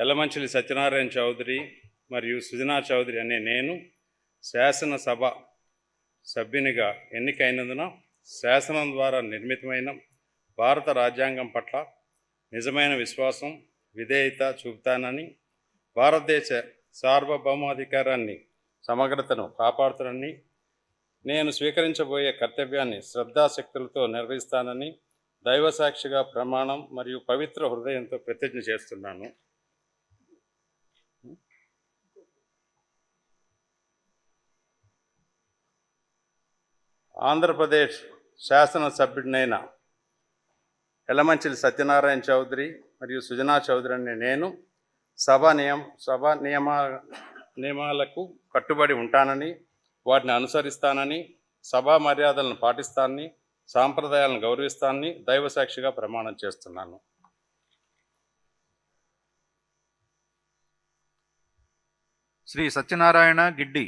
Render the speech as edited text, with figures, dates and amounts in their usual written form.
యల్లమంచిలి సత్యనారాయణ చౌదరి మరియు సుజనా చౌదరి అనే నేను శాసనసభ సభ్యునిగా ఎన్నికైనందున శాసనం ద్వారా నిర్మితమైన భారత రాజ్యాంగం పట్ల నిజమైన విశ్వాసం, విధేయత చూపుతానని, భారతదేశ సార్వభౌమాధికారాన్ని, సమగ్రతను కాపాడుతానని, నేను స్వీకరించబోయే కర్తవ్యాన్ని శ్రద్ధాశక్తులతో నిర్వహిస్తానని దైవసాక్షిగా ప్రమాణం మరియు పవిత్ర హృదయంతో ప్రతిజ్ఞ చేస్తున్నాను. ఆంధ్రప్రదేశ్ శాసనసభ్యుడినైన యల్లమంచిలి సత్యనారాయణ చౌదరి మరియు సుజనా చౌదరి అనే నేను సభ నియమాలకు కట్టుబడి ఉంటానని, వాటిని అనుసరిస్తానని, సభా మర్యాదలను పాటిస్తానని, సాంప్రదాయాలను గౌరవిస్తానని దైవసాక్షిగా ప్రమాణం చేస్తున్నాను. శ్రీ సత్యనారాయణ గిడ్డి.